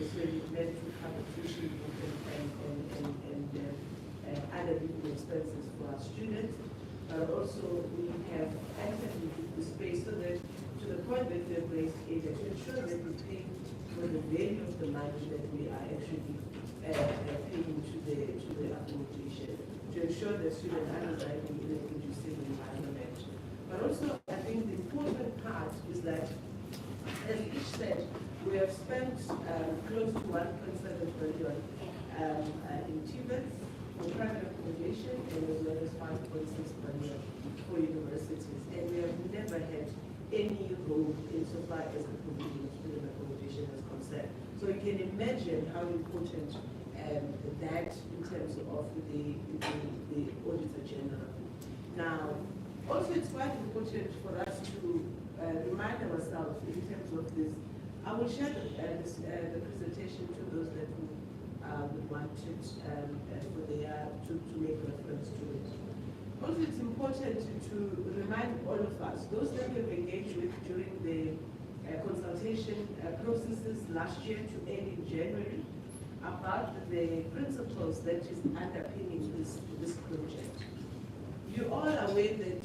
necessarily meant to cover tuition and other living expenses for our students. But also we have entered into the space so that, to the point that we have raised, to ensure that we pay for the value of the money that we are actually paying to the accommodation, to ensure that students are residing in a conducive environment. But also, I think the important part is that, as each said, we have spent close to 1.7 billion in TVETs for private accommodation, and as well as 5.6 billion for universities. And we have never had any role insofar as the provision of student accommodation is concerned. So you can imagine how important that in terms of the Auditor General. Now, also it's quite important for us to remind ourselves in terms of this. I will share the presentation to those that would want it to make reference to it. Also, it's important to remind all of us, those that we have engaged with during the consultation processes last year to end in January, about the principles that is underpinning this project. You're all aware that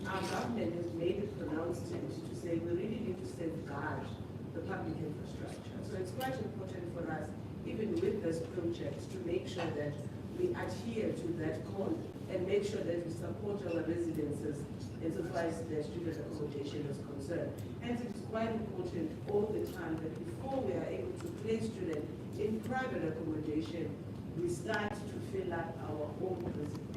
our government has made a pronouncement to say we really need to safeguard the public infrastructure. So it's quite important for us, even with this project, to make sure that we adhere to that call and make sure that we support our residences insofar as their student accommodation is concerned. Hence, it's quite important all the time that before we are able to place students in private accommodation, we start to fill up our own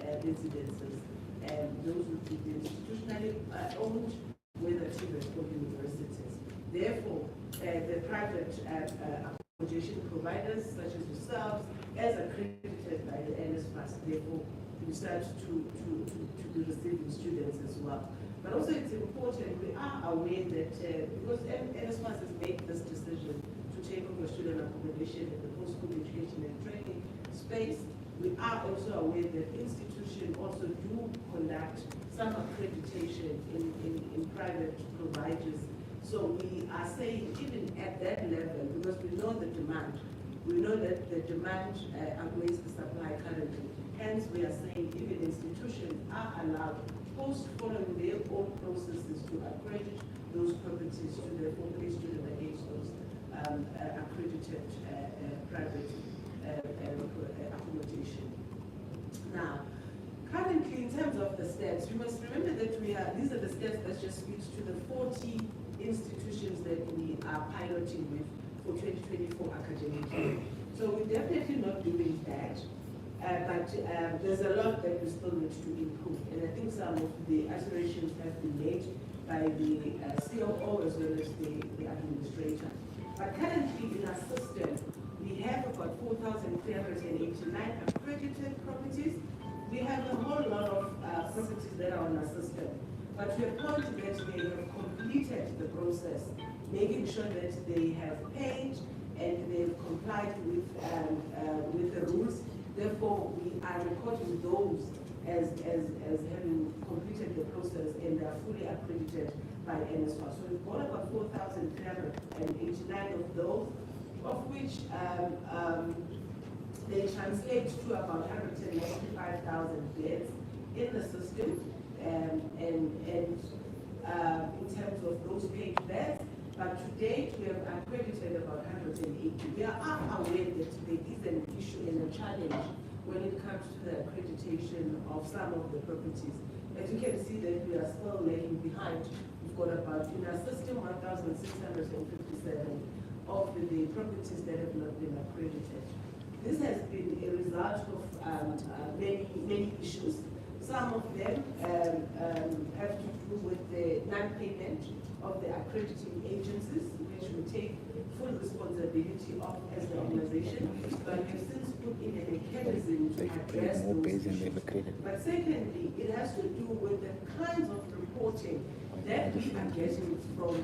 residences, and those would be institutionally owned, whether TVET or universities. Therefore, the private accommodation providers, such as yourselves, as accredited by the NSFAS, therefore, we start to be receiving students as well. But also it's important, we are aware that, because NSFAS has made this decision to take over student accommodation in the post-school education and training space, we are also aware that institutions also do conduct some accreditation in private providers. So we are saying, even at that level, because we know the demand, we know that the demand outweighs the supply currently. Hence, we are saying even institutions are allowed, following their own processes, to accredit those properties to their own student against those accredited private accommodation. Now, currently, in terms of the steps, you must remember that these are the steps that just speaks to the 40 institutions that we are piloting with for 2024 academic year. So we're definitely not doing that. But there's a lot that we still need to improve. And I think some of the aspirations have been made by the COO as well as the administrator. But currently in our system, we have about 4,389 accredited properties. We have a whole lot of properties that are on our system. But to a point that they have completed the process, making sure that they have paid and they've complied with the rules. Therefore, we are recording those as having completed the process, and they are fully accredited by NSFAS. So we've got about 4,389 of those, of which they translate to about 195,000 beds in the system, and in terms of those paid beds. But to date, we have accredited about 180. We are aware that there is an issue and a challenge when it comes to the accreditation of some of the properties. As you can see that we are still lagging behind. We've got about, in our system, 1,657 of the properties that have not been accredited. This has been a result of many issues. Some of them have to do with the non-payment of the accrediting agencies, which we take full responsibility of as an organization, but we've since put in a mechanism to address those issues. But secondly, it has to do with the kinds of reporting that we are getting from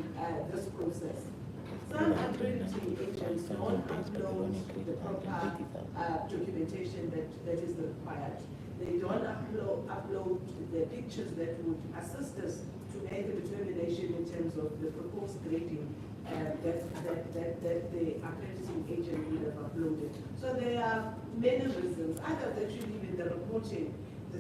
this process. Some accrediting agents don't upload the proper documentation that is required. They don't upload the pictures that would assist us to make a determination in terms of the proposed grading that the accrediting agent would have uploaded. So there are many reasons. Either that you leave in the reporting, the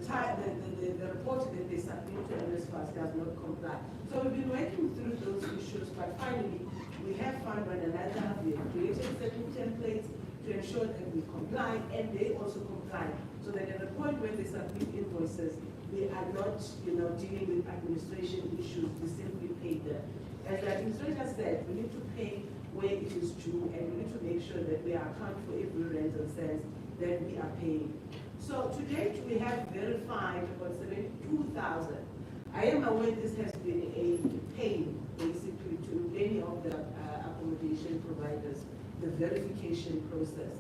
report that they submit to NSFAS does not comply. So we've been working through those issues, but finally we have found one another. We have created certain templates to ensure that we comply, and they also comply. So that at the point when they submit invoices, we are not, dealing with administration issues. We simply pay them. As the administrator said, we need to pay where it is due, and we need to make sure that we account for every rent and cents that we are paying. So to date, we have verified about 72,000. I am aware this has been a pain, basically, to many of the accommodation providers, the verification process.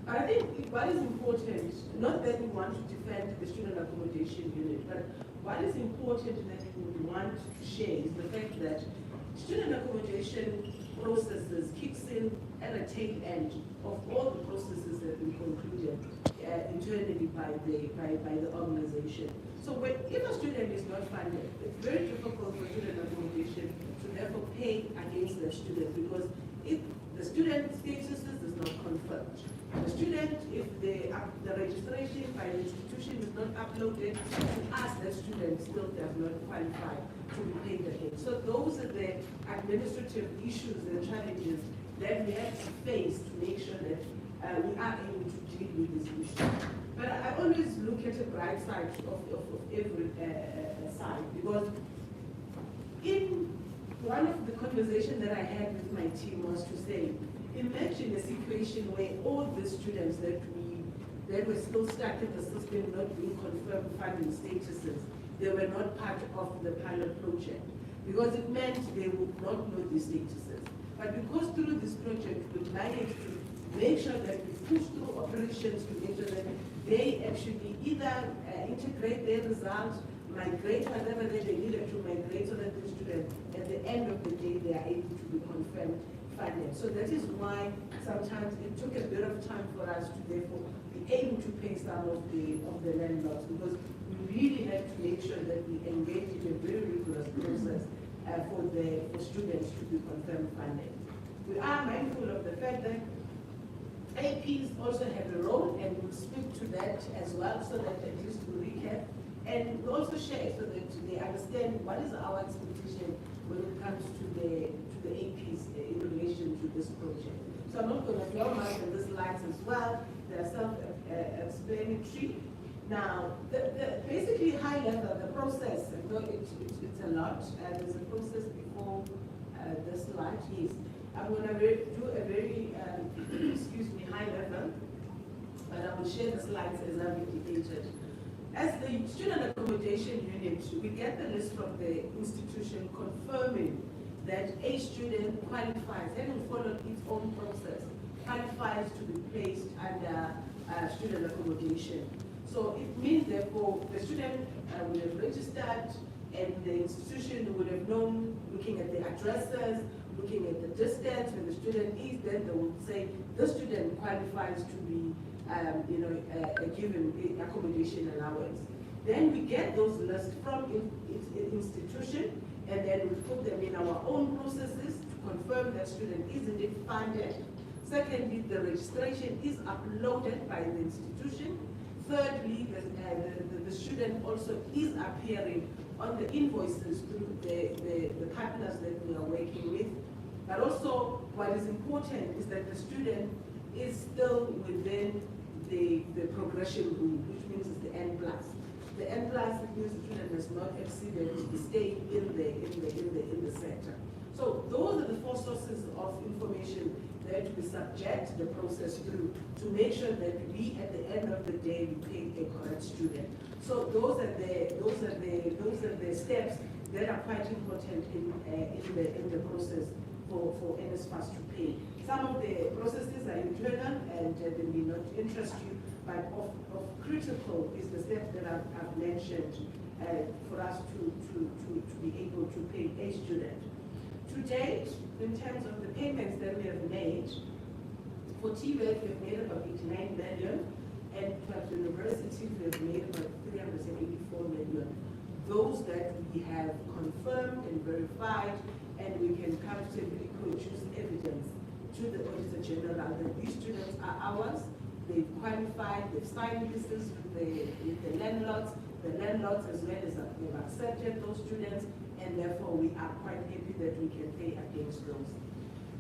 But I think what is important, not that we want to defend the student accommodation unit, but what is important that we would want to share is the fact that student accommodation processes kicks in at a tail end of all the processes that we concluded internally by the organization. So if a student is not funded, it's very difficult for student accommodation to therefore pay against the student, because if the student status is not confirmed, the student, if the registration by the institution is not uploaded, to us, the student still does not qualify to be paid again. So those are the administrative issues and challenges that we have to face to make sure that we are able to deal with this issue. But I always look at the bright side of every side, because in one of the conversations that I had with my team was to say, imagine a situation where all the students that were still stuck in the system, not being confirmed funding statuses, they were not part of the pilot project, because it meant they would not know the statuses. But because through this project we managed to make sure that we push through operations to make sure that they actually either integrate their results, migrate whatever that they needed to migrate, so that the students at the end of the day they are able to be confirmed funded. So that is why sometimes it took a bit of time for us to therefore be able to pay some of the landlords, because we really had to make sure that we engage in a very rigorous process for students to be confirmed funded. We are mindful of the fact that APs also have a role, and we'll speak to that as well, so that at least we'll recap. And we also share so that they understand what is our expectation when it comes to the APs in relation to this project. So I'm not going to dwell much on the slides as well. They are self-explanatory. Now, basically high level, the process, it's a lot. There's a process before the slide. Yes. I'm going to do a very, high level, but I will share the slides as I've indicated. As the student accommodation unit, we get the list from the institution confirming that a student qualifies, having followed its own process, qualifies to be placed under student accommodation. So it means, therefore, the student would have registered, and the institution would have known, looking at the addresses, looking at the distance where the student is, then they would say the student qualifies to be given accommodation allowance. Then we get those lists from institution, and then we put them in our own processes to confirm that student is indeed funded. Secondly, the registration is uploaded by the institution. Thirdly, the student also is appearing on the invoices through the partners that we are working with. But also, what is important is that the student is still within the progression group, which means it's the N+. The N+ means the student has not exceeded the stay in the sector. So those are the four sources of information that we subject the process through to make sure that we, at the end of the day, we pay a correct student. So those are the steps that are quite important in the process for NSFAS to pay. Some of the processes are internal and they may not interest you, but of critical is the step that I've mentioned for us to be able to pay a student. To date, in terms of the payments that we have made, for TVET we have made about 89 million, and for university we have made about 384 million. Those that we have confirmed and verified and we can comfortably produce evidence to the Auditor General that these students are ours, they've qualified, they've signed leases with the landlords as well as they've accepted those students, and therefore we are quite happy that we can pay against those.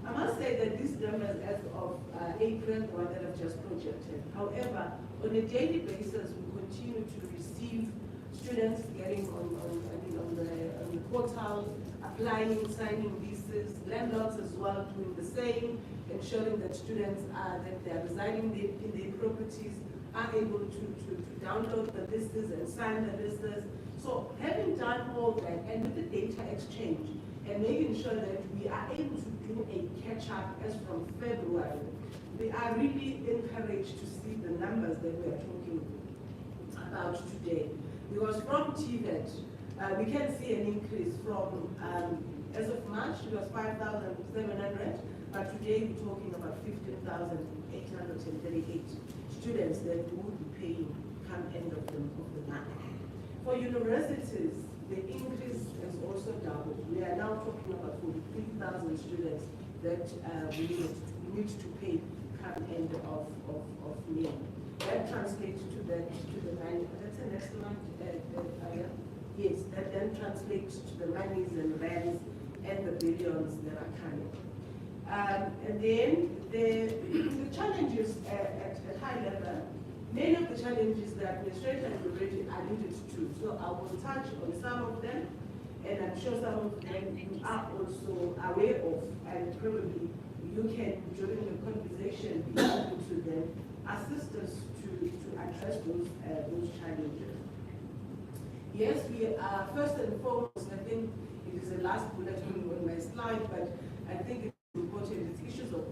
I must say that these numbers as of April, the one that I've just projected. However, on a daily basis, we continue to receive students getting on the portal, applying, signing leases, landlords as well doing the same, ensuring that students that they are residing in their properties are able to download the listers and sign the listers. So having done all that, and with the data exchange, and making sure that we are able to do a catch-up as from February, we are really encouraged to see the numbers that we are talking about today. Because from TVET, we can see an increase from, as of March, it was 5,700, but today we're talking about 15,838 students that we will be paying come end of the month. For universities, the increase has also doubled. We are now talking about 43,000 students that we need to pay come end of May. That translates to the money. That's the next one. Yes, that then translates to the monies and rands and the billions that are coming. And then the challenges at high level, many of the challenges the administration has already alluded to. So I will touch on some of them, and I'm sure some of them you are also aware of, and probably you can, during the conversation, be able to then assist us to address those challenges. Yes, we are first and foremost, I think it is the last bullet on my slide, but I think it's important, it's issues of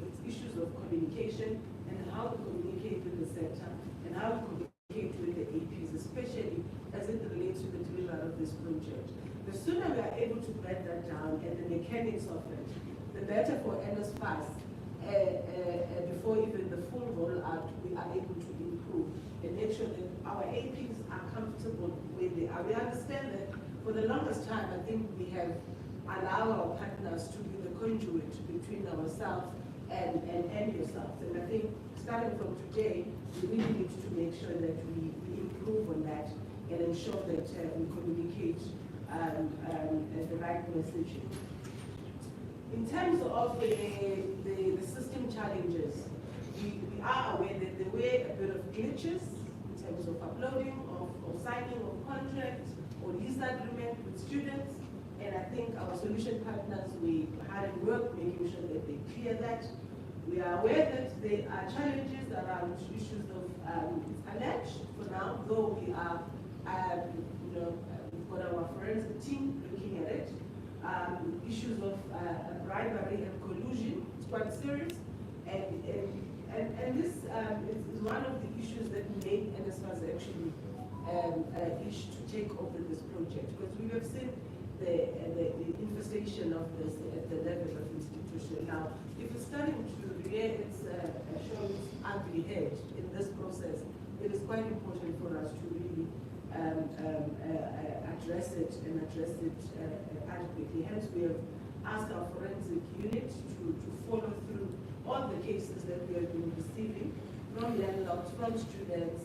communication and how to communicate with the sector and how to communicate with the APs, especially as it relates to the delivery of this project. The sooner we are able to break that down and the mechanics of it, the better for NSFAS. Before even the full rollout, we are able to improve and make sure that our APs are comfortable with it. We understand that for the longest time, I think we have allowed our partners to be the conduit between ourselves and yourselves. And I think starting from today, we really need to make sure that we improve on that and ensure that we communicate the right messaging. In terms of the system challenges, we are aware that there were a bit of glitches in terms of uploading, or signing of contracts, or lease agreement with students, and I think our solution partners, we hard at work making sure that they clear that. We are aware that there are challenges around issues of alleged for now, though we are, we've got our forensic team looking at it. Issues of bribery and collusion, it's quite serious, and this is one of the issues that made NSFAS actually wish to take over this project, because we have seen the infestation of this at the level of institution. Now, if it's starting to rear its show its ugly head in this process, it is quite important for us to really address it adequately. Hence, we have asked our forensic unit to follow through all the cases that we have been receiving from landlords, from students,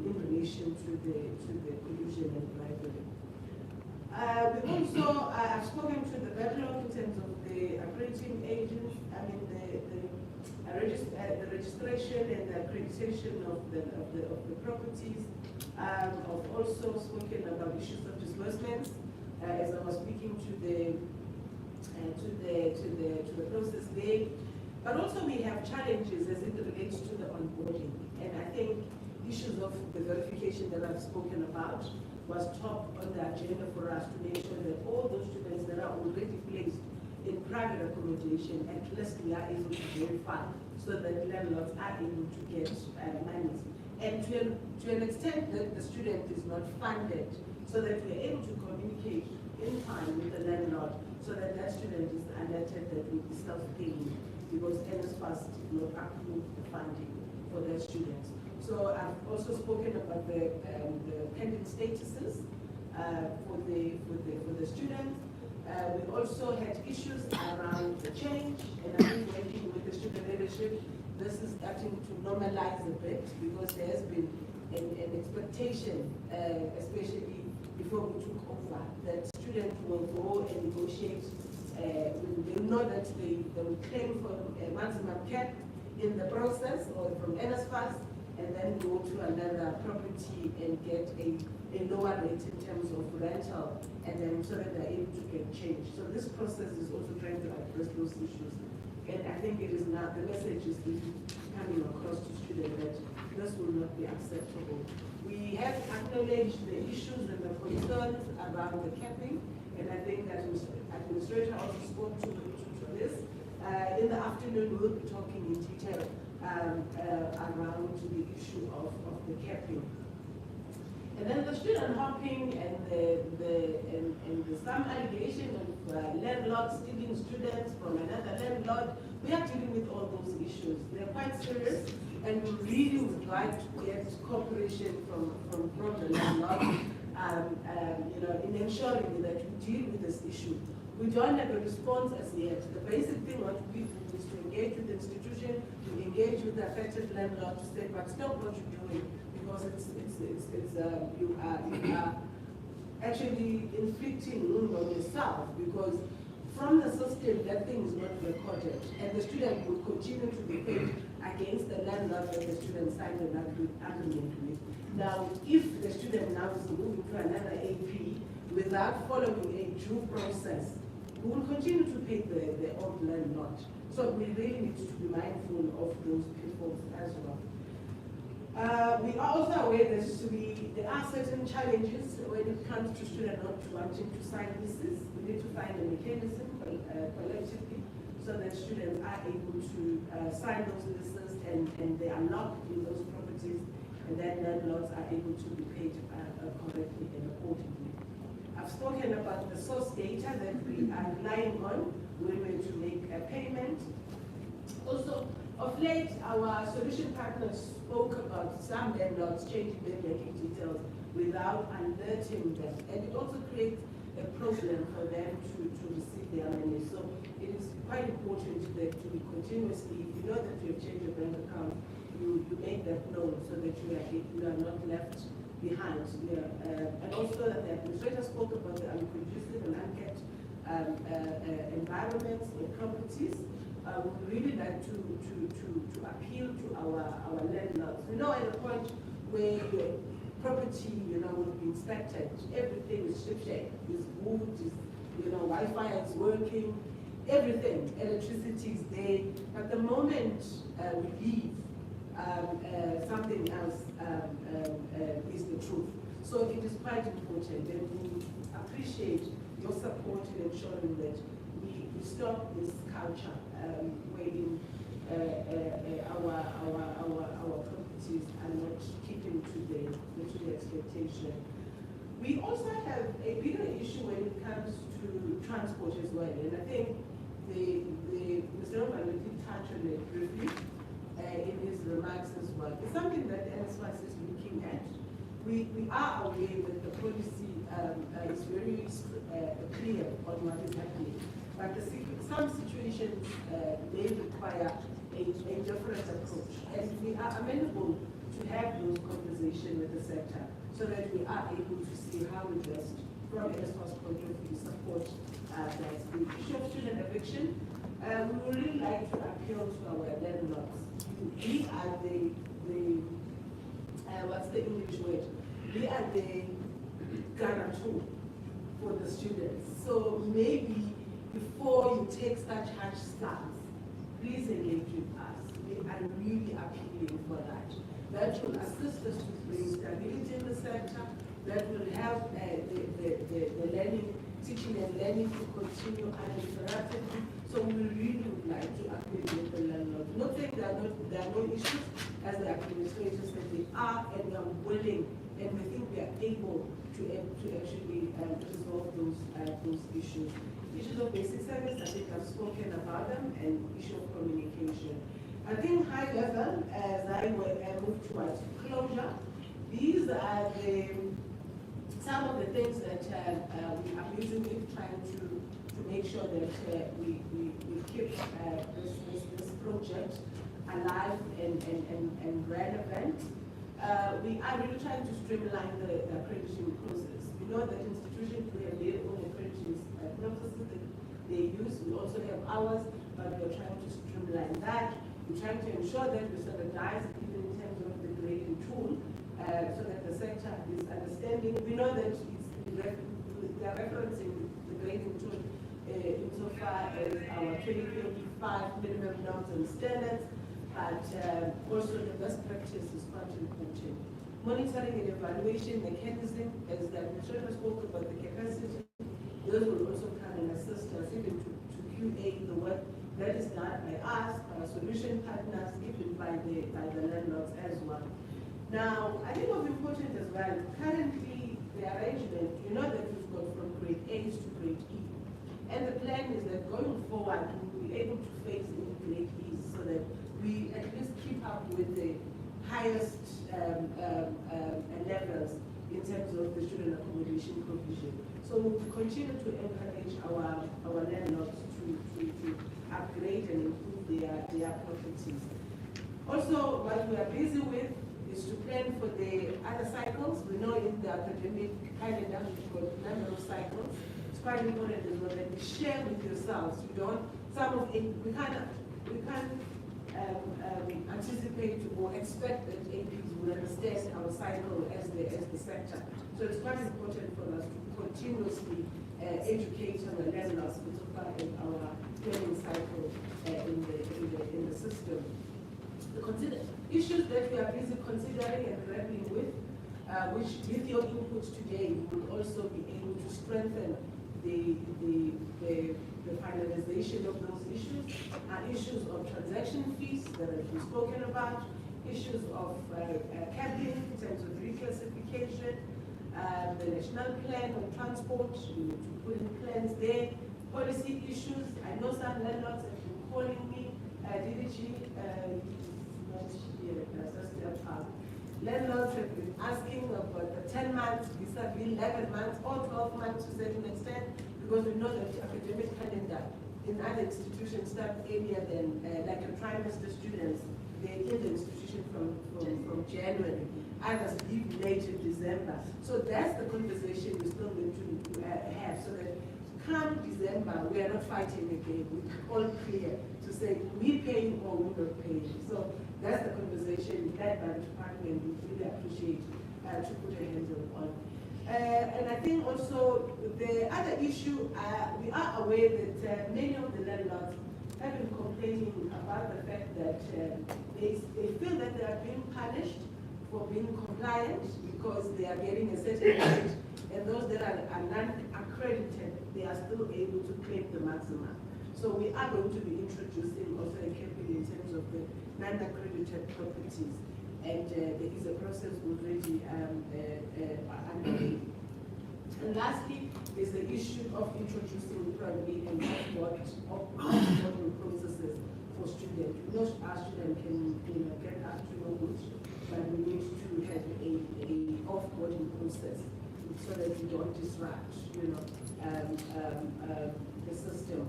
in relation to the collusion and bribery. We also, I've spoken to the backlog in terms of the accrediting agents, the registration and the accreditation of the properties. I've also spoken about issues of disbursements as I was speaking to the process there. But also we have challenges as it relates to the onboarding, and I think issues of the verification that I've spoken about was top on the agenda for us to make sure that all those students that are already placed in private accommodation, at least we are able to verify so that landlords are able to get monies. And to an extent that the student is not funded, so that we are able to communicate in time with the landlord, so that that student is alerted that we be self-paying, because NSFAS did not approve the funding for their students. So I've also spoken about the pending statuses for the students. We also had issues around the change, and I think working with the student leadership, this is starting to normalize a bit because there has been an expectation, especially before we took over, that students will go and negotiate. They know that they will claim for a maximum cap in the process or from NSFAS, and then go to another property and get a lower rate in terms of rental, and then so that they're able to get change. So this process is also trying to address those issues. And I think it is now, the message is really coming across to students that this will not be acceptable. We have acknowledged the issues and the concerns around the capping, and I think that the administrator also spoke to this. In the afternoon, we'll be talking in detail around the issue of the capping. And then the student hopping and the some allegation of landlords stealing students from another landlord. We are dealing with all those issues. They're quite serious, and we really would like to get cooperation from the landlord, in ensuring that we deal with this issue. We don't have a response as yet. The basic thing what we do is to engage with the institution, to engage with the affected landlord to say, but stop what you're doing, because you are actually inflicting wound on yourself, because from the system that thing is not recorded, and the student will continue to be paid against the landlord that the student signed an agreement with. Now, if the student now is moving to another AP without following a due process, we will continue to pay the old landlord. So we really need to be mindful of those people as well. We are also aware that there are certain challenges when it comes to students not wanting to sign leases. We need to find a mechanism collectively so that students are able to sign those leases and they are locked in those properties, and then landlords are able to be paid correctly and accordingly. I've spoken about the source data that we are relying on when we're to make a payment. Also, of late, our solution partners spoke about some landlords changing their banking details without alerting them, and it also creates a problem for them to receive their money. So it is quite important that we continuously, if you know that you have changed your bank account, you make that known so that you are not left behind. And also that the administrator spoke about the unconducive and unkept environments or properties. We really like to appeal to our landlords. We know at a point where your property, will be inspected, everything is shipshape, is wood, is, Wi-Fi is working, everything, electricity is there. But the moment we leave, something else is the truth. So it is quite important, and we appreciate your support in ensuring that we stop this culture wherein our properties are not keeping to the expectation. We also have a bigger issue when it comes to transport as well, and I think Mr. Roman did touch on it briefly in his remarks as well. It's something that NSFAS is looking at. We are aware that the policy is very clear on what is happening, but some situations may require a different approach, and we are amenable to have those conversations with the sector so that we are able to see how we best, from NSFAS point of view, support that. The issue of student eviction, we would really like to appeal to our landlords. We are what's the English word? We are the guarantor for the students. So maybe before you take such harsh stance, please engage with us. We are really appealing for that. That will assist us to bring stability in the sector. That will help the learning, teaching and learning to continue uninterruptedly. So we really would like to appeal with the landlord. Not saying there are no issues, as the administrators said they are, and we are willing, and we think we are able to actually resolve those issues. Issues of basic service, I think I've spoken about them, and issue of communication. I think high level, as I move towards closure, these are some of the things that we are using in trying to to make sure that we keep this project alive and relevant. We are really trying to streamline the accreditation process. We know that institutions do have their own accreditation processes that they use. We also have ours, but we're trying to streamline that. We're trying to ensure that we standardize it even in terms of the grading tool, so that the sector is understanding. We know that they are referencing the grading tool insofar as our 2025 minimum norms and standards, but also the best practice is quite important. Monitoring and evaluation mechanism, as the administrator spoke about the capacity, those will also come and assist us even to QA the work that is done by us, our solution partners, even by the landlords as well. Now, I think what's important as well, currently the arrangement, you know that we've got from grade A to grade E. And the plan is that going forward, we'll be able to phase in grade E so that we at least keep up with the highest levels in terms of the student accommodation provision. So we'll continue to encourage our landlords to upgrade and improve their properties. Also, what we are busy with is to plan for the other cycles. We know in the academic calendar we've got a number of cycles. It's quite important as well that we share with yourselves. We don't, some of it, we can't anticipate or expect that APs will understand our cycle as the sector. So it's quite important for us to continuously educate our landlords with our planning cycle in the system. The issues that we are busy considering and grappling with, which with your input today will also be able to strengthen the finalization of those issues, are issues of transaction fees that have been spoken about, issues of capping in terms of reclassification, the national plan on transport, to put in plans there, policy issues. I know some landlords have been calling me, DDG, landlords have been asking about the 10 months, vis-a-vis 11 months, or 12 months to a certain extent, because we know that the academic calendar in other institutions start earlier than like a trimester students. They leave the institution from January. Others leave late in December. So that's the conversation we still need to have, so that come December, we are not fighting again. We're all clear to say we paying or we not paying. So that's the conversation led by the department. We really appreciate to put a handle on. And I think also the other issue, we are aware that many of the landlords have been complaining about the fact that they feel that they are being punished for being compliant because they are getting a certain rate, and those that are non-accredited, they are still able to claim the maximum. So we are going to be introducing also a capping in terms of the non-accredited properties, and there is a process already underway. And lastly, is the issue of introducing probably an offboarding processes for students. We know our students can get up to no good, but we need to have a offboarding process so that we don't disrupt, the system.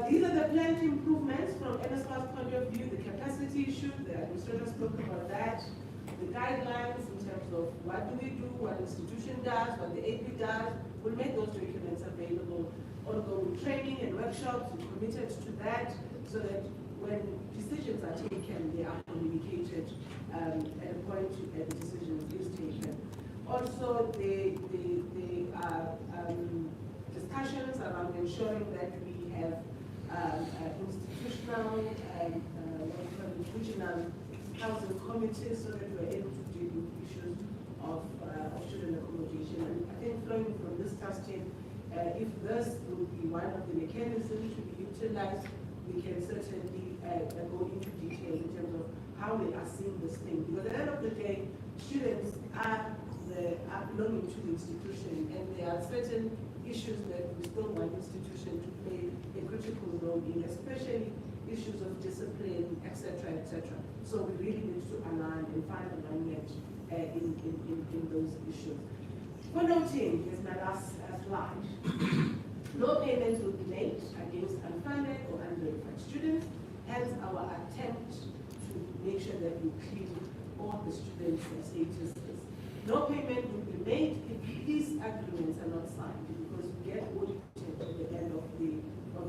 These are the planned improvements from NSFAS point of view, the capacity issue, the administrator spoke about that, the guidelines in terms of what do we do, what the institution does, what the AP does. We'll make those documents available. Ongoing training and workshops, we're committed to that, so that when decisions are taken, they are communicated at the point the decision is taken. Also, the discussions around ensuring that we have institutional regional housing committees, so that we're able to deal with issues of student accommodation. And I think flowing from this testing, if this will be one of the mechanisms to be utilized, we can certainly go into detail in terms of how we are seeing this thing. Because at the end of the day, students are belonging to the institution, and there are certain issues that we still want institution to play a critical role in, especially issues of discipline, etc., etc. So we really need to align and find alignment in those issues. For noting, is my last slide. No payments will be made against unfunded or unverified students, hence our attempt to make sure that we clean all the students' statuses. No payment will be made if these agreements are not signed, because we get audited at the end of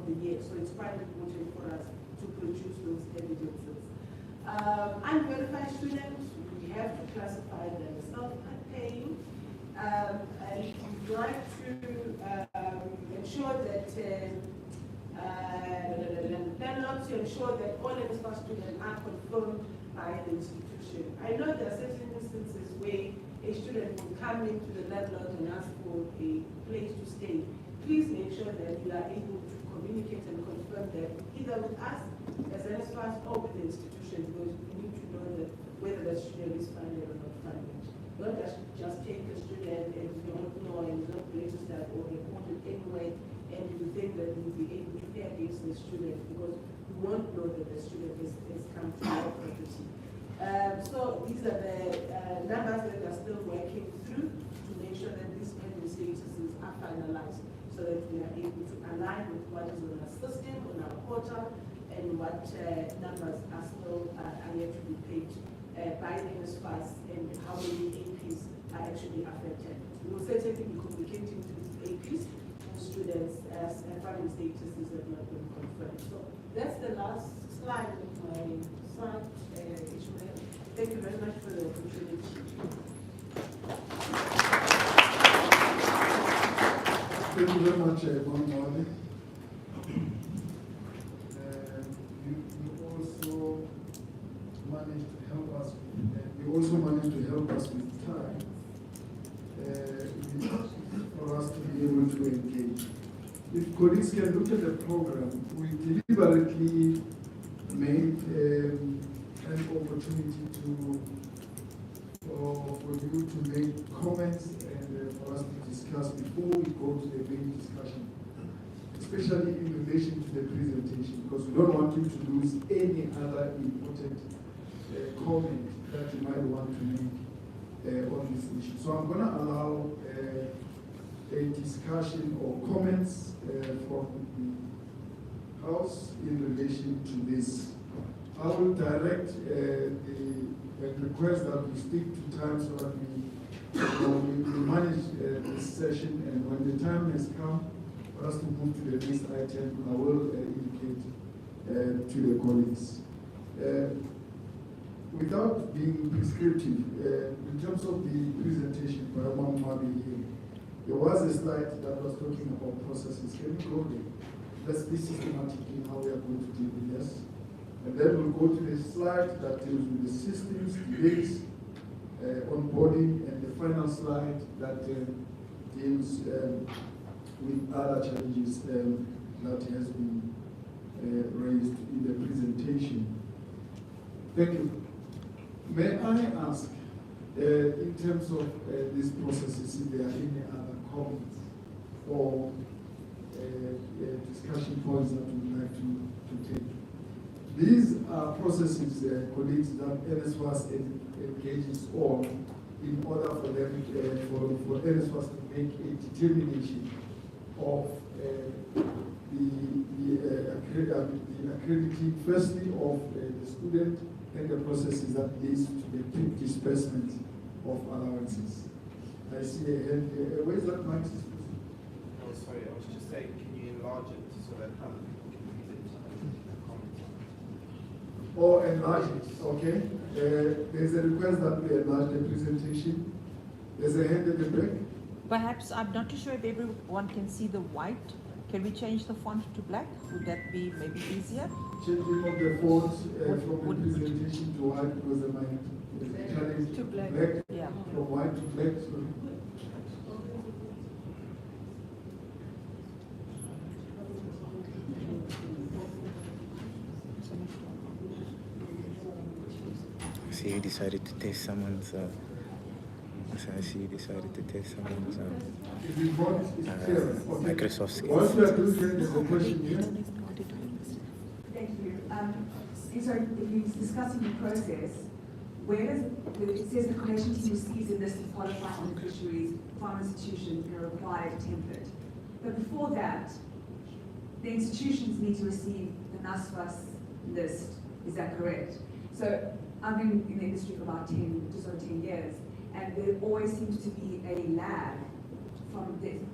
the year, so it's quite important for us to produce those evidences. Unverified students, we have to classify them as self-paying, and we'd like to ensure that landlords to ensure that all NSFAS students are confirmed by the institution. I know there are certain instances where a student will come into the landlord and ask for a place to stay. Please make sure that you are able to communicate and confirm that either with us as NSFAS or with the institution, because we need to know that whether the student is funded or not funded. Not just take the student and you don't know and not registered or reported anyway, and you think that you'll be able to pay against the student, because we won't know that the student has come to our property. So these are the numbers that we are still working through to make sure that these pending statuses are finalized, so that we are able to align with what is on our system, on our portal, and what numbers are still yet to be paid by the NSFAS, and how many APs are actually affected. We will certainly be communicating to these APs to students as funding statuses have not been confirmed. So that's the last slide of my slide. Thank you very much for the opportunity. Thank you very much, Mama. You also managed to help us with time for us to be able to engage. If colleagues can look at the program, we deliberately made an opportunity for you to make comments and for us to discuss before we go to the main discussion, especially in relation to the presentation, because we don't want you to lose any other important comment that you might want to make on this issue. So I'm going to allow a discussion or comments from the House in relation to this. I will direct the request that we stick to time so that we manage this session, and when the time has come for us to move to the next item, I will indicate to the colleagues. Without being prescriptive, in terms of the presentation by Mama Mabi here, there was a slide that was talking about processes. Can we go there? Let's be systematic in how we are going to deal with this. And then we'll go to the slide that deals with the systems, delays, onboarding, and the final slide that deals with other challenges that has been raised in the presentation. Thank you. May I ask, in terms of these processes, if there are any other comments or discussion points that we would like to take? These are processes, colleagues, that NSFAS engages on in order for them, for NSFAS to make a determination of the accrediting, firstly, of the student, and the processes that leads to the disbursement of allowances. I see a hand here. Where is that mic? Oh, sorry, I was just saying, can you enlarge it so that other people can read it and comment on it? Or enlarge it, okay. There's a request that we enlarge the presentation. There's a hand at the back. Perhaps, I'm not too sure if everyone can see the white. Can we change the font to black? Would that be maybe easier? Changing of the font from the presentation to white, because of my challenge to black. Yeah. From white to black. So. So you decided to test someone's. I see you decided to test someone's Microsoft skills. Once we are doing that, there's a question here. Thank you. So if you're discussing the process, where does it says the collection team receives a list of qualified beneficiaries from institutions in a required template. But before that, the institutions need to receive the NSFAS list. Is that correct? So I've been in the industry for about just over 10 years, and there always seems to be a lag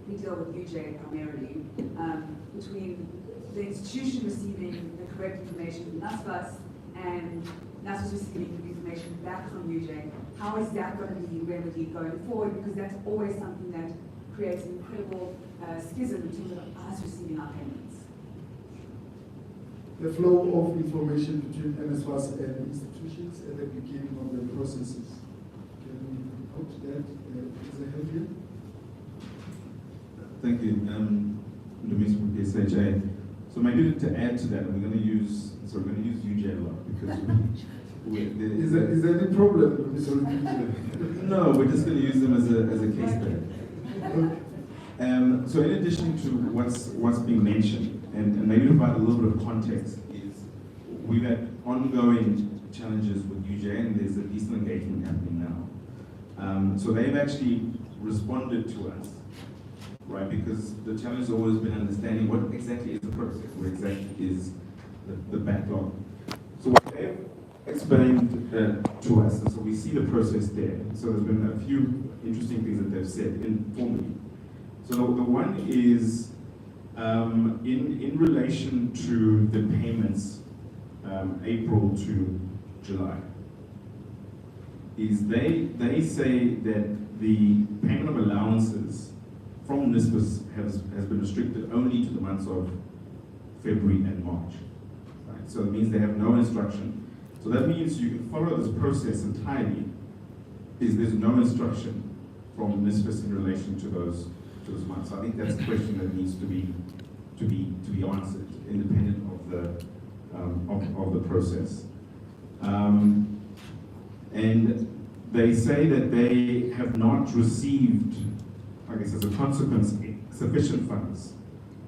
we deal with UJ primarily, between the institution receiving the correct information from NSFAS and NSFAS receiving information back from UJ. How is that going to be remedied going forward? Because that's always something that creates an incredible schism in terms of us receiving our payments. The flow of information between NSFAS and institutions at the beginning of the processes. Can we note that? Is it helpful? Thank you. Lumis from PSHA. So maybe to add to that, we're going to use UJ a lot because is there any problem with UJ? No, we're just going to use them as a case study. So in addition to what's being mentioned, and maybe to provide a little bit of context, is we've had ongoing challenges with UJ, and there's a decent engagement happening now. So they've actually responded to us, right? Because the challenge has always been understanding what exactly is the process, what exactly is the backlog. So what they've explained to us, and so we see the process there. So there's been a few interesting things that they've said informally. So the one is in relation to the payments, April to July, is they say that the payment of allowances from NSFAS has been restricted only to the months of February and March. Right? So it means they have no instruction. So that means you can follow this process entirely. There's no instruction from NSFAS in relation to those months. So I think that's a question that needs to be answered, independent of the process. And they say that they have not received, I guess as a consequence, sufficient funds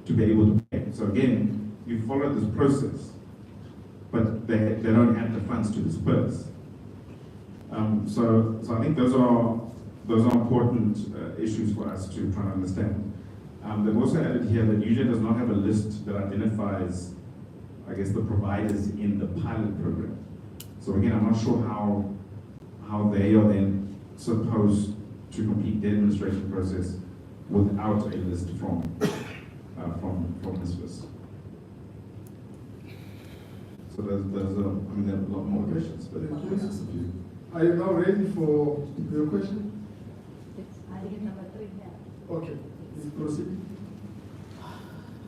to be able to pay. So again, you follow this process, but they don't have the funds to disperse. So I think those are important issues for us to try and understand. They've also added here that UJ does not have a list that identifies, I guess, the providers in the pilot program. So again, I'm not sure how they are then supposed to complete their administration process without a list from NSFAS. So there are a lot more questions, but just a few. Are you now ready for your question? I think number 3 here. Okay, please proceed.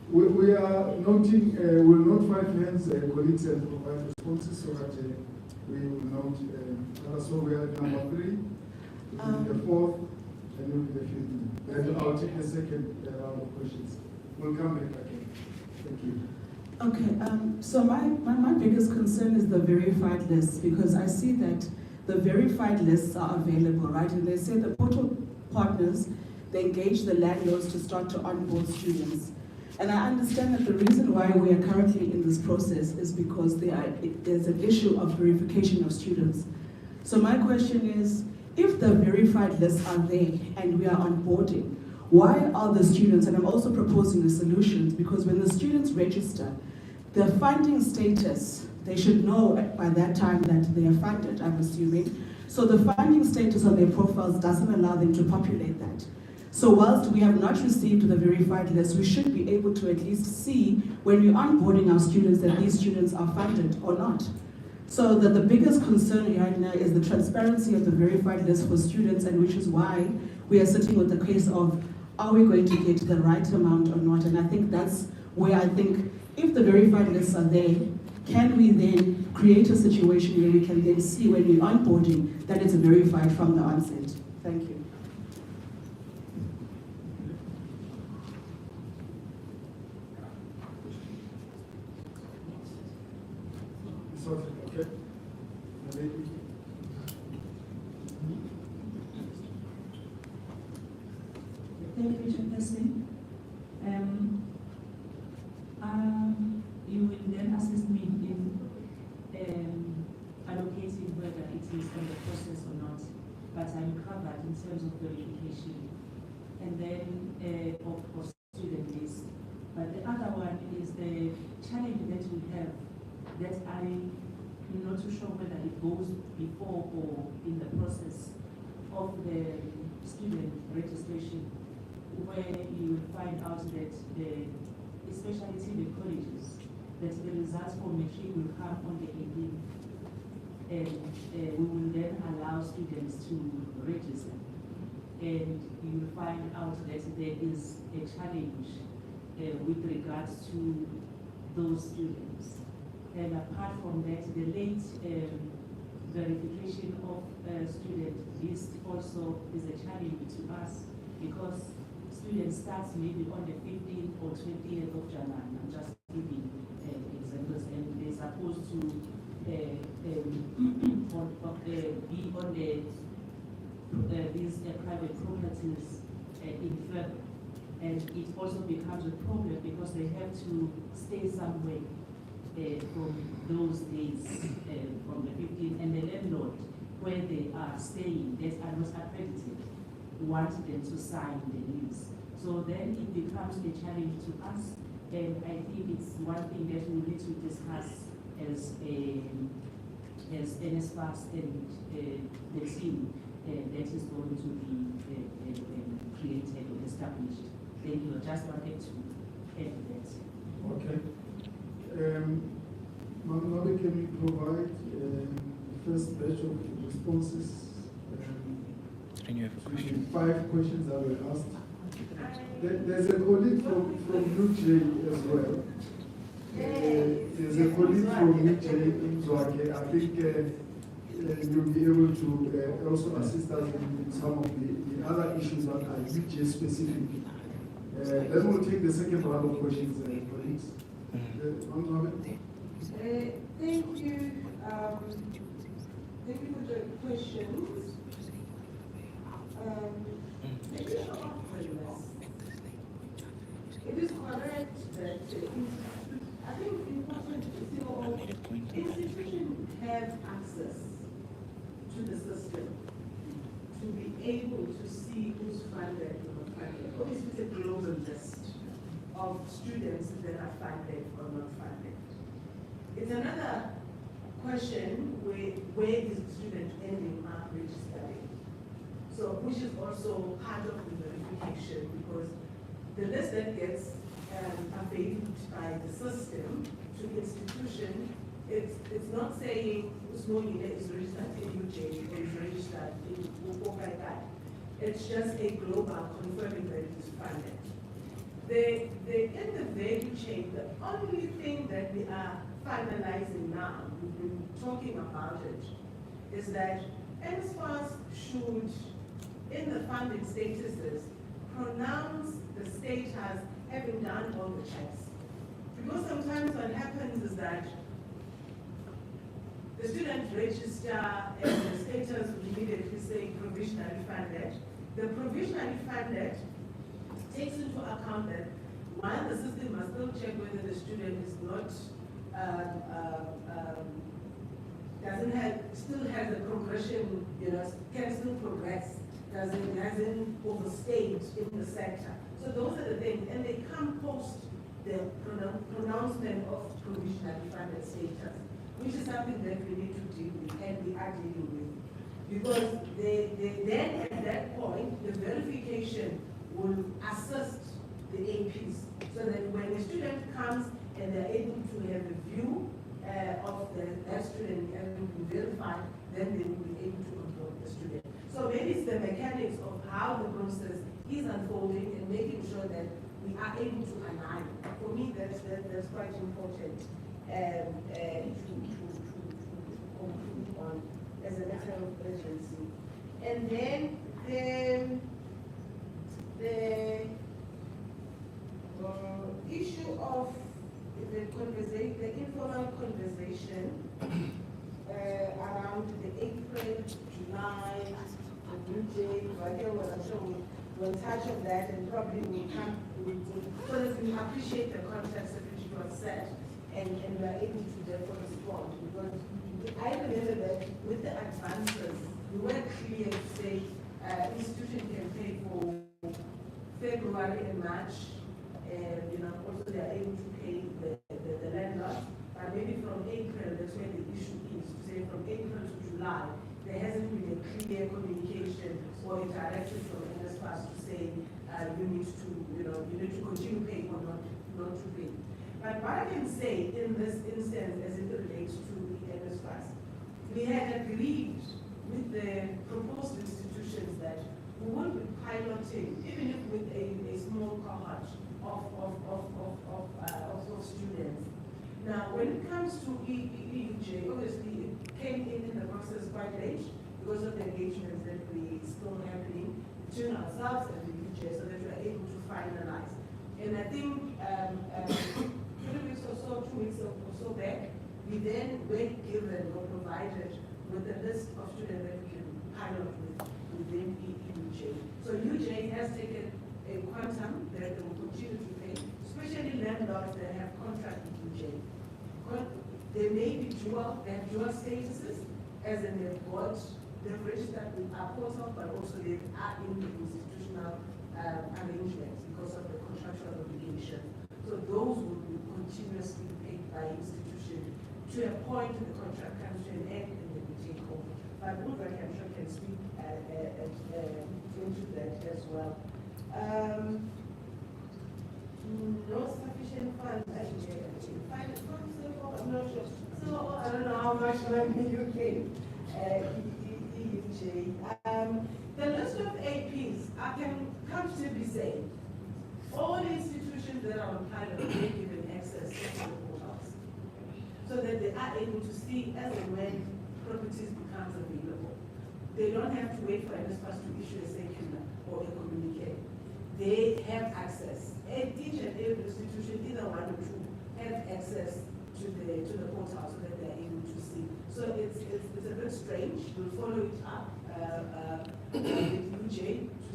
We are noting, we'll note 5 hands, colleagues, and provide responses so that we will note. So we are at number 3, the 4th, and we'll be the 5th. And I'll take the second round of questions. We'll come back again. Thank you. Okay, so my biggest concern is the verified lists, because I see that the verified lists are available, right? And they say the portal partners, they engage the landlords to start to onboard students. And I understand that the reason why we are currently in this process is because there's an issue of verification of students. So my question is, if the verified lists are there and we are onboarding, why are the students, and I'm also proposing the solutions, because when the students register, the funding status, they should know by that time that they are funded, I'm assuming. So the funding status on their profiles doesn't allow them to populate that. So whilst we have not received the verified list, we should be able to at least see when we're onboarding our students that these students are funded or not. So the biggest concern right now is the transparency of the verified list for students, and which is why we are sitting with the case of, are we going to get the right amount or not? And I think that's where I think if the verified lists are there, can we then create a situation where we can then see when we're onboarding that it's verified from the onset? Thank you. Okay. Thank you, Chairperson. You will then assist me in allocating whether it is on the process or not, but I'm covered in terms of verification. And then of students. that I'm not too sure whether it goes before or in the process of the student registration, where you will find out that especially TVET colleges, that the results for matric will come on the 18th, and we will then allow students to register. And you will find out that there is a challenge with regards to those students. And apart from that, the late verification of student list also is a challenge to us, because students start maybe on the 15th or 20th of January. I'm just giving examples, and they're supposed to be on these private properties in further. And it also becomes a problem because they have to stay somewhere from those days, from the 15th, and the landlord, where they are staying, that are not accredited, want them to sign the lease. So then it becomes a challenge to us, and I think it's one thing that we need to discuss as NSFAS and the team that is going to be created or established. Thank you. I just wanted to add that. Okay. Mama, can you provide the first batch of responses to the 5 questions that were asked? There's a colleague from UJ as well. There's a colleague from UJ in Zwake. I think you'll be able to also assist us in some of the other issues that are UJ specific. Then we'll take the second round of questions, colleagues. Thank you. Thank you for the questions. It is correct that I think important institutions have access to the system to be able to see who's funded or not funded. Obviously, it's a global list of students that are funded or not funded. It's another question where is the student ending up registering? So, which is also part of the verification, because the list that gets availed by the system to the institution, it's not saying Usmoyile is registered in UJ or is registered in Ukokai. It's just a global confirming that it is funded. In the value chain, the only thing that we are finalizing now, we've been talking about it, is that NSFAS should, in the funding statuses, pronounce the state as having done all the checks. Because sometimes what happens is that the student register and the status will immediately say provisionally funded. The provisionally funded takes into account that while the system must still check whether the student is not still has a progression, can still progress, hasn't overstayed in the sector. So those are the things, and they come post the pronouncement of provisionally funded status, which is something that we need to deal with and we are dealing with. Because then at that point, the verification will assist the APs so that when a student comes and they're able to have a view of that student and will be verified, then they will be able to onboard the student. So maybe it's the mechanics of how the process is unfolding and making sure that we are able to align. For me, that's quite important to conclude on as a matter of urgency. And then the issue of the informal conversation around the April, July, and UJ, I'm sure we'll touch on that and probably we'll come so that we appreciate the context of which was said and we are able to therefore respond. Because I remember that with the advances, we were clear to say institution can pay for February and March, and also they are able to pay the landlord, but maybe from April that's where the issue is. To say from April to July, there hasn't been a clear communication or a directive from NSFAS to say you need to continue paying or not to pay. But what I can say in this instance, as it relates to the NSFAS, we had agreed with the proposed institutions that we will be piloting, even if with a small cohort of students. Now, when it comes to EUJ, obviously it came in the process quite late because of the engagements that we still happening between ourselves and the EUJ, so that we are able to finalize. And I think 3 weeks or so, 2 weeks or so back, we then were given or provided with a list of students that we can pilot within EUJ. So EUJ has taken a quantum that they will continue to pay, especially landlords that have contract with EUJ. They may be they have dual statuses, as in they've registered with our portal, but also they are in the institutional arrangements because of the contractual obligation. So those will be continuously paid by institution to a point the contract comes to an end and then we take over. But Ulrich, I'm sure, can speak into that as well. No sufficient funds, I'm not sure. So I don't know how much money you can EUJ. The list of APs, I can comfortably say, all institutions that are on pilot will be given access to the portals, so that they are able to see as and when properties becomes available. They don't have to wait for NSFAS to issue a circular or a communique. They have access. And each and every institution, either one or two, have access to the portal so that they're able to see. So it's a bit strange. We'll follow it up with UJ to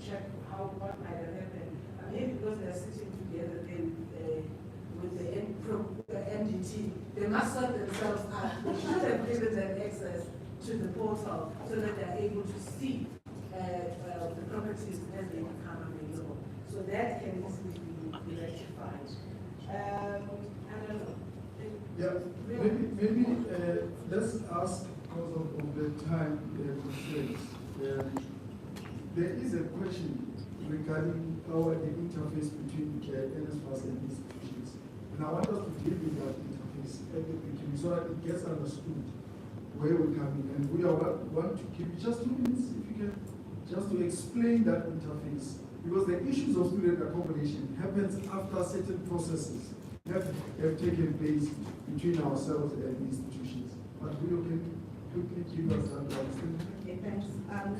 check what might have happened. Maybe because they're sitting together with the MDT, they must sort themselves out. We should have given them access to the portal so that they're able to see the properties as they become available. So that can easily be rectified. I don't know. Yeah, maybe let's ask, because of the time constraints. There is a question regarding the interface between NSFAS and institutions. And I want us to deal with that interface at the beginning so that it gets understood where we're coming. And we want to give you just 2 minutes, if you can, just to explain that interface. Because the issues of student accommodation happens after certain processes have taken place between ourselves and the institutions. But we can quickly give us that understanding. Okay, thanks.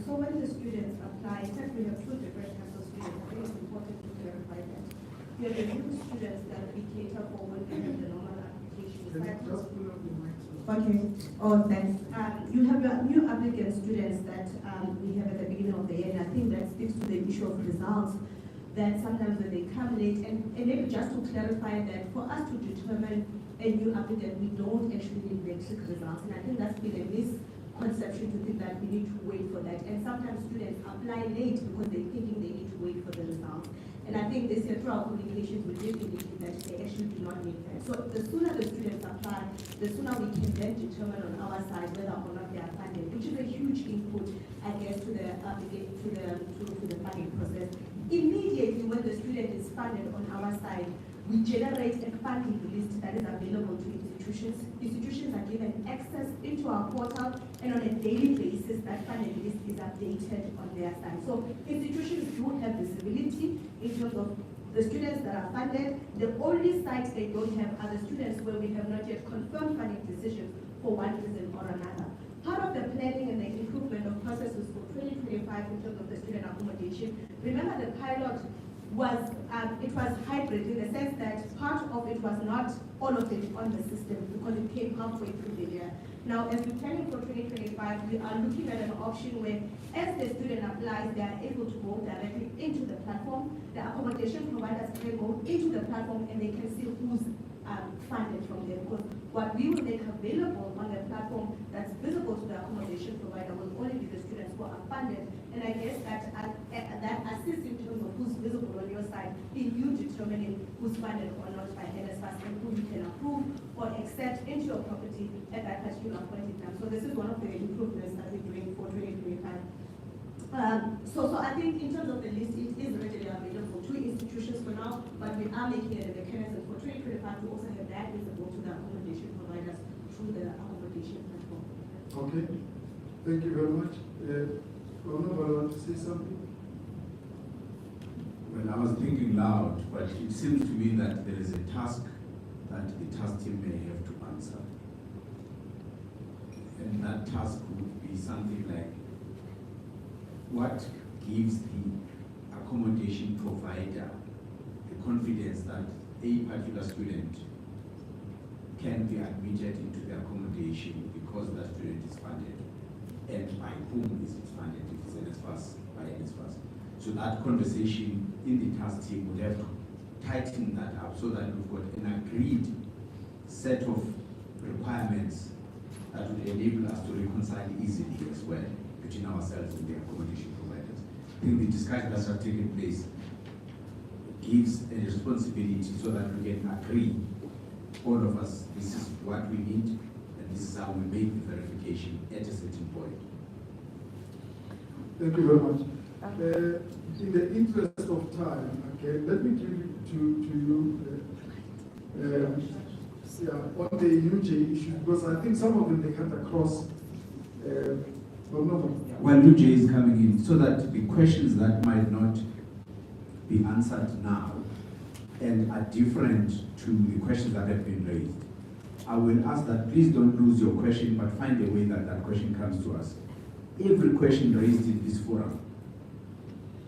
So when the students apply, in fact, we have 2 different kinds of students. I think it's important to clarify that. We have the new students that we cater for when we have the normal application cycle. Just pull up the mic. Okay. Oh, thanks. You have your new applicant students that we have at the beginning of the year, and I think that speaks to the issue of results, that sometimes when they come late, and maybe just to clarify that for us to determine a new applicant, we don't actually need metric results, and I think that's been a misconception to think that we need to wait for that, and sometimes students apply late because they're thinking they need to wait for the results. And I think this year through our communications, we did indicate that they actually do not need that. So the sooner the students apply, the sooner we can then determine on our side whether or not they are funded, which is a huge input, I guess, to the funding process. Immediately when the student is funded on our side, we generate a funding list that is available to institutions. Institutions are given access into our portal, and on a daily basis, that funding list is updated on their side. So institutions do have visibility in terms of the students that are funded. The only sites they don't have are the students where we have not yet confirmed funding decisions for one reason or another. Part of the planning and the improvement of processes for 2025 in terms of the student accommodation, remember the pilot was hybrid in the sense that part of it was not all of it on the system because it came halfway through the year. Now, as we're planning for 2025, we are looking at an option where, as the student applies, they are able to go directly into the platform. The accommodation providers can go into the platform and they can see who's funded from there. Because what we will make available on the platform that's visible to the accommodation provider will only be the students who are funded. And I guess that assists in terms of who's visible on your side in you determining who's funded or not by NSFAS and who you can approve or or accept into your property at that particular point in time. So this is one of the improvements that we're doing for 2025. So I think in terms of the list, it is readily available to institutions for now, but we are making it a mechanism for 2025 to also have that visible to the accommodation providers through the accommodation platform. Okay, thank you very much. Nobody want to say something? Well, I was thinking loud, but it seems to me that there is a task that the task team may have to answer. And that task would be something like, what gives the accommodation provider the confidence that a particular student can be admitted into the accommodation because that student is funded? And by whom is it funded? If it's NSFAS, by NSFAS. So that conversation in the task team would have to tighten that up so that we've got an agreed set of requirements that would enable us to reconcile easily as well between ourselves and the accommodation providers. I think the discussion that has taken place gives a responsibility so that we can agree, all of us, this is what we need, and this is how we make the verification at a certain point. Thank you very much. In the interest of time, okay, let me give it to you on the UJ issue, because I think some of them they cut across. Well, UJ is coming in, so that the questions that might not be answered now and are different to the questions that have been raised, I will ask that please don't lose your question, but find a way that that question comes to us. Every question raised in this forum,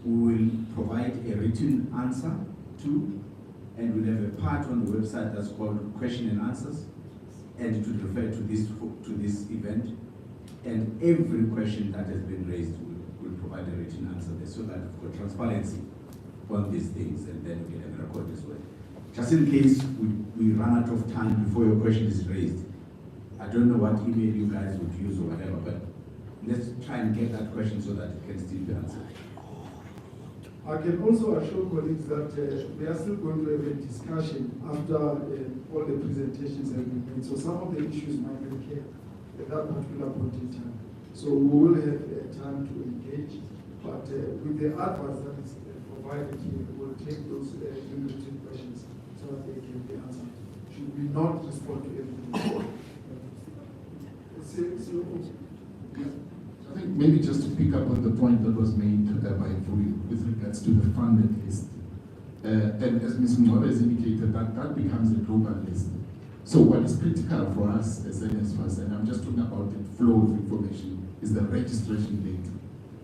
we will provide a written answer to, and we'll have a part on the website that's called question and answers, and to refer to this event. And every question that has been raised will provide a written answer there, so that we've got transparency on these things, and then we can have a record as well. Just in case we run out of time before your question is raised, I don't know what email you guys would use or whatever, but let's try and get that question so that it can still be answered. I can also assure colleagues that we are still going to have a discussion after all the presentations have been made. So some of the issues might be here at that particular point in time. So we will have time to engage, but with the advice that is provided here, we will take those limited questions so that they can be answered. Should we not respond to everything? I think maybe just to pick up on the point that was made by Fui with regards to the funded list. And as Ms. Mora has indicated, that becomes a global list. So what is critical for us as NSFAS, and I'm just talking about the flow of information, is the registration date.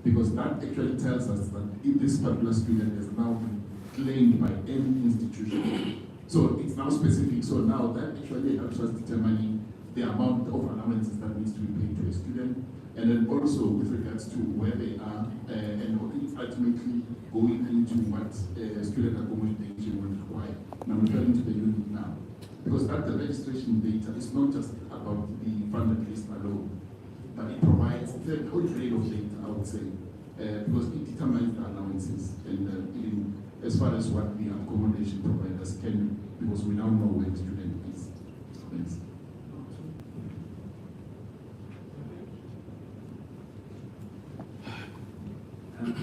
Because that actually tells us that if this particular student has now been claimed by any institution, so it's now specific. So now that actually helps us determining the amount of allowances that needs to be paid to a student, and then also with regards to where they are, and ultimately going into what student accommodation will require. And I'm referring to the unit now. Because that the registration data is not just about the funded list alone, but it provides the whole grade of data, I would say, because it determines the allowances and even as far as what the accommodation providers can, because we now know where the student is. Thanks.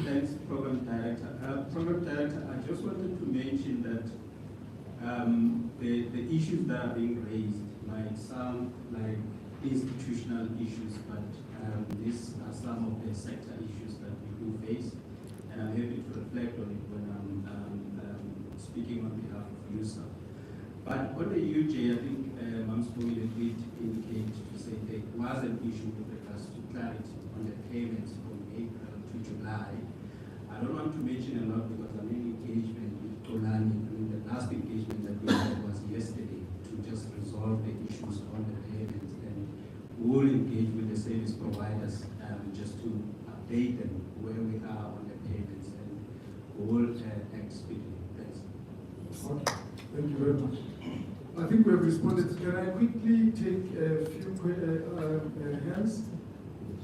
Thanks, Program Director. Program Director, I just wanted to mention that the issues that are being raised might sound like institutional issues, but these are some of the sector issues that we do face, and I'm happy to reflect on it when I'm speaking on behalf of USA. But on the UJ, I think Ms. Boyle did indicate to say there was an issue with regards to clarity on the payments from April to July. I don't want to mention a lot because I'm in engagement with Tolani. I mean, the last engagement that we had was yesterday to just resolve the issues on the payments, and we will engage with the service providers just to update them where we are on the payments, and we will act speedily. Thanks. Okay. Thank you very much. I think we have responded. Can I quickly take a few hands?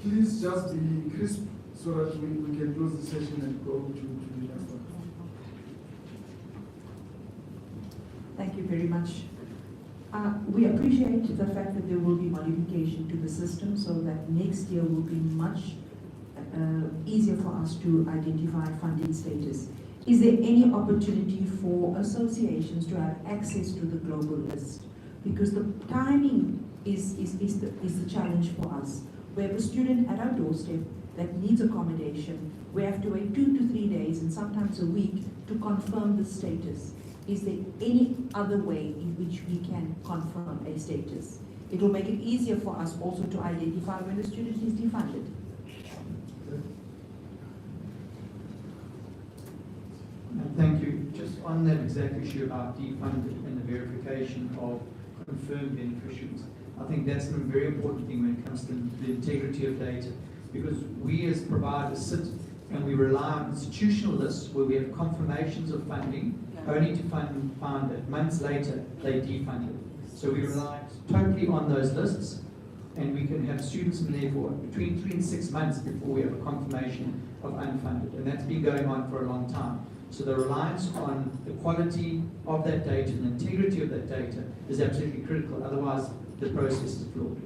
Please just be crisp so that we can close the session and go to the next one. Thank you very much. We appreciate the fact that there will be modification to the system so that next year will be much easier for us to identify funding status. Is there any opportunity for associations to have access to the global list? Because the timing is the challenge for us. We have a student at our doorstep that needs accommodation. We have to wait 2 to 3 days and sometimes a week to confirm the status. Is there any other way in which we can confirm a status? It will make it easier for us also to identify when the student is defunded. Thank you. Just on that exact issue about defunded and the verification of confirmed beneficiaries, I think that's a very important thing when it comes to the integrity of data, because we as providers sit and we rely on institutional lists where we have confirmations of funding, only to find that months later they defunded. So we rely totally on those lists, and we can have students in there for between 3 and 6 months before we have a confirmation of unfunded, and that's been going on for a long time. So the reliance on the quality of that data and the integrity of that data is absolutely critical, otherwise the process is flawed.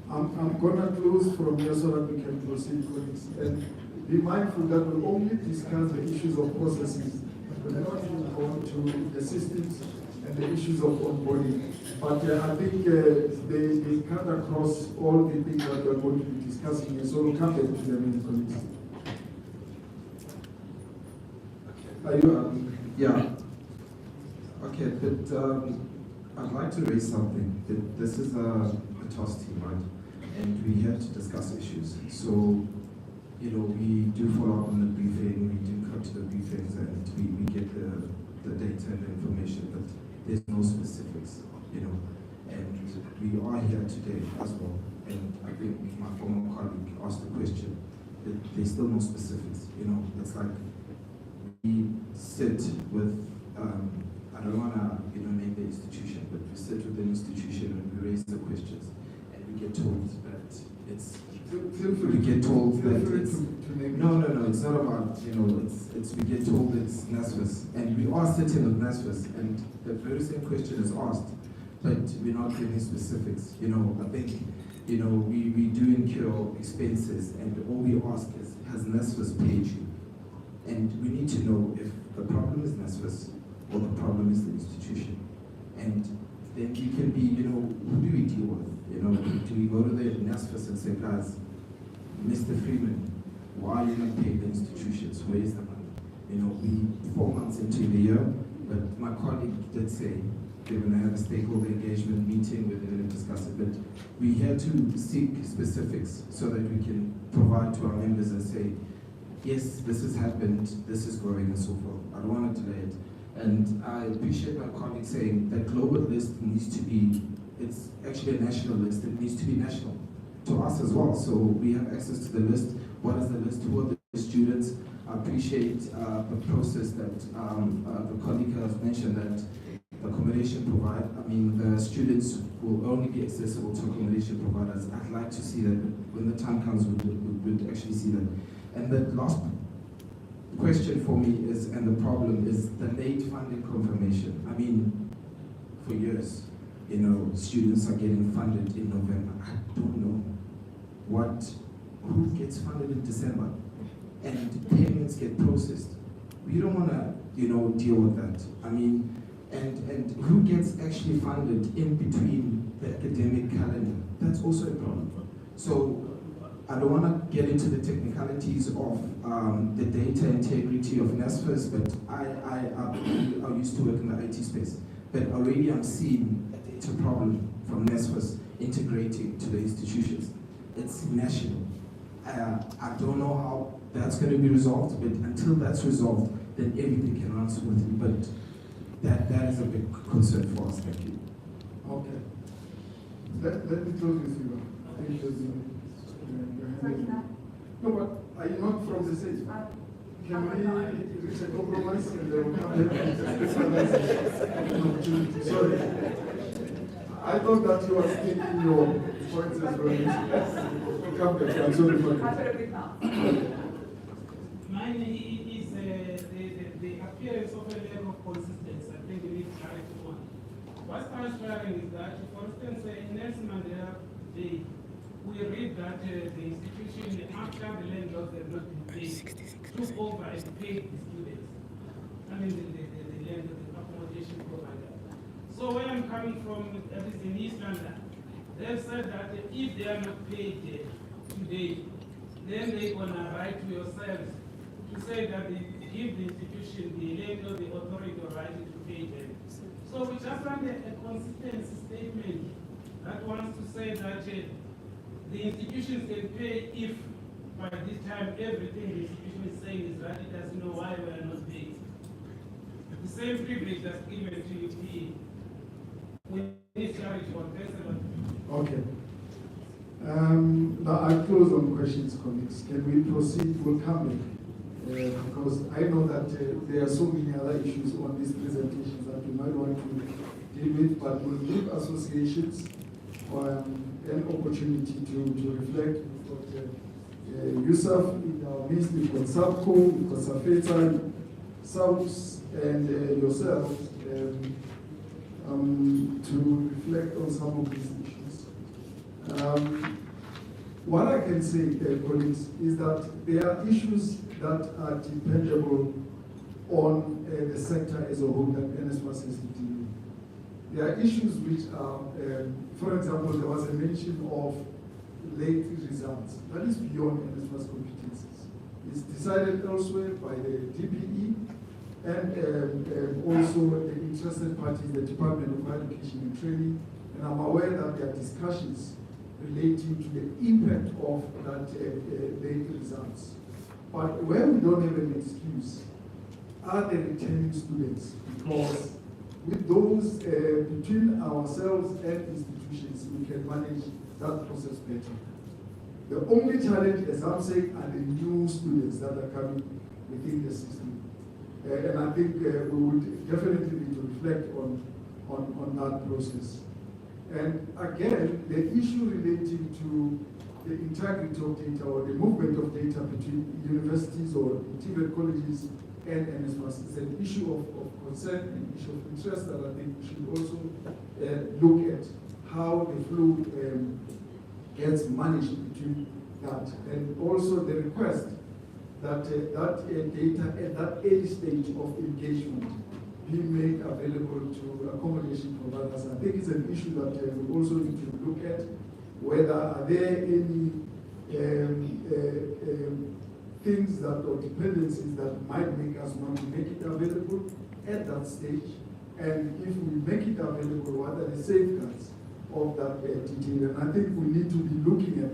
I'm going to close from here so that we can proceed, colleagues. And be mindful that we'll only discuss the issues of processes. We're not even going to the systems and the issues of onboarding. But I think they cut across all the things that we're going to be discussing here. So we'll come back to them in colleagues. Are you? Yeah. Okay, but I'd like to raise something. This is a task team, right? And we have to discuss issues. So, you know, we do follow up on the briefing, we do come to the briefings, and we get the data and the information, but there's no specifics, you know. And we are here today as well. And I think my former colleague asked the question, there's still no specifics, you know. It's like we sit with, I don't want to, name the institution, but we sit with the institution and we raise the questions, and we get told that it's, we get told that it's, no, it's not about, it's we get told it's NSFAS, and we are sitting with NSFAS, and the very same question is asked, but we're not giving specifics. I think, we do incur expenses, and all we ask is, has NSFAS paid you? And we need to know if the problem is NSFAS or the problem is the institution. And then we can be, who do we deal with? Do we go to the NSFAS and say, guys, Mr. Freeman, why are you not paying the institutions? Where is the money? We 4 months into the year, but my colleague did say they're going to have a stakeholder engagement meeting where they're going to discuss it. But we're here to seek specifics so that we can provide to our members and say, yes, this has happened, this is growing and so forth. I don't want to delay it. And I appreciate my colleague saying that global list needs to be, it's actually a national list, it needs to be national to us as well. So we have access to the list. What is the list? Who are the students? I appreciate the process that the colleague has mentioned, that the accommodation provider, the students will only be accessible to accommodation providers. I'd like to see that when the time comes, we'd actually see that. And the last question for me is, and the problem is the late funding confirmation. For years, students are getting funded in November. I don't know who gets funded in December, and payments get processed. We don't want to, deal with that. And who gets actually funded in between the academic calendar? That's also a problem. So I don't want to get into the technicalities of the data integrity of NSFAS, but I used to work in the IT space. But already I'm seeing a data problem from NSFAS integrating to the institutions. It's national. I don't know how that's going to be resolved, but until that's resolved, then everything can run smoothly. But that is a big concern for us. Thank you. Okay. Let me close with you. I think there's no, but are you not from the state? Can we reach a compromise and then we'll come back? Sorry. I thought that you were stating your points as well. We'll come back. I'm sorry for that. Mine is the appearance of a level of consistency. What's transpiring is that, for instance, in Nelson Mandela Day, we read that the institution, after the landlords have not been paid, took over and paid the students. I mean, the landlord, the accommodation provider. So where I'm coming from, that is in East London, they've said that if they are not paid today, then they're going to write to yourselves to say that they give the institution, the landlord, the authority or right to pay them. So we just want a consistency statement that wants to say that the institutions can pay if by this time everything the institution is saying is right, it doesn't know why we are not paid. The same privilege that's given to UP. We need charity for Okay. Now I close on questions, colleagues. Can we proceed? We'll come back. Because I know that there are so many other issues on these presentations that we might want to deal with, but we'll give associations an opportunity to reflect. We've got Yusuf in our midst, we've got Sabco, we've got Safeta, South, and yourselves to reflect on some of these issues. What I can say, colleagues, is that there are issues that are dependable on the sector as a whole that NSFAS has to deal with. There are issues which are, for example, there was a mention of late results. That is beyond NSFAS competencies. It's decided elsewhere by the DPE and also the interested parties, the Department of Education and Training, and I'm aware that there are discussions relating to the impact of that late results. But where we don't have an excuse are the returning students, because with those between ourselves and institutions, we can manage that process better. The only challenge, as I'm saying, are the new students that are coming within the system. And I think we would definitely need to reflect on that process. And again, the issue relating to the integrity of data or the movement of data between universities or integrated colleges and NSFAS is an issue of concern and issue of interest that I think we should also look at how the flow gets managed between that. And also the request that that data at that early stage of engagement be made available to accommodation providers. I think it's an issue that we also need to look at. Whether are there any things that or dependencies that might make us want to make it available at that stage, and if we make it available, what are the safeguards of that detail? And I think we need to be looking at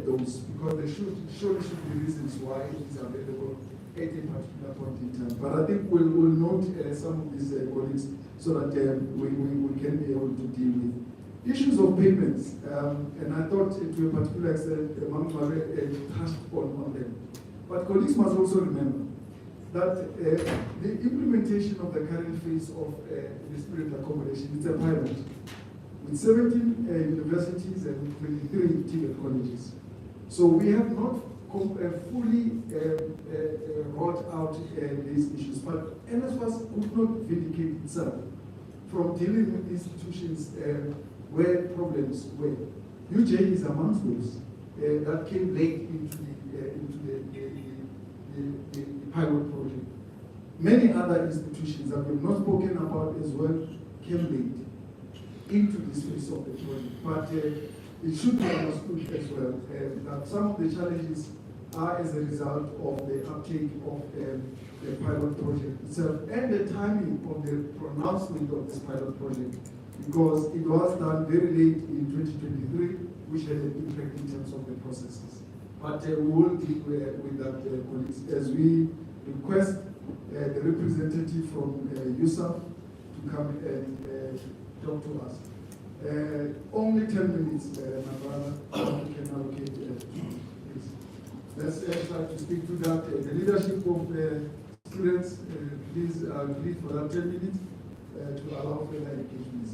those, because there surely should be reasons why it is available at a particular point in time. But I think we'll note some of these colleagues so that we can be able to deal with issues of payments. And I thought to a particular extent, Mamare touched on them. But colleagues must also remember that the implementation of the current phase of the student accommodation is a pilot with 17 universities and 23 TVET colleges. So we have not fully wrought out these issues, but NSFAS could not vindicate itself from dealing with institutions where problems were. UJ is amongst those that came late into the pilot project. Many other institutions that we've not spoken about as well came late into this phase of the project. But it should be understood as well that some of the challenges are as a result of the uptake of the pilot project itself and the timing of the pronouncement of this pilot project, because it was done very late in 2023, which had an impact in terms of the processes. But we will deal with that, colleagues, as we request the representative from USAF to come and talk to us. Only 10 minutes, my brother, we can allocate. Please. Let's try to stick to that. The leadership of students, please agree for that 10 minutes to allow further engagements.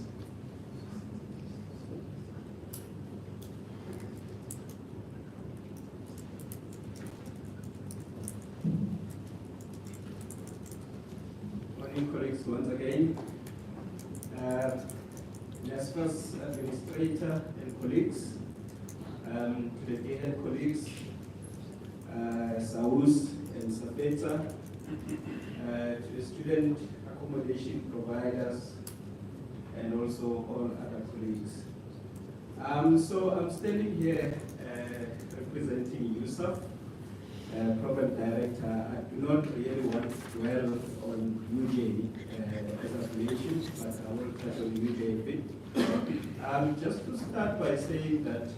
Morning, colleagues, once again. NSFAS administrator and colleagues, to the DHEAD colleagues, SAUS and SAPETA, to the student accommodation providers, and also all other colleagues. So I'm standing here representing Yusuf, Program Director. I do not really want to dwell on UJ as affiliation, but I will touch on UJ a bit. Just to start by saying that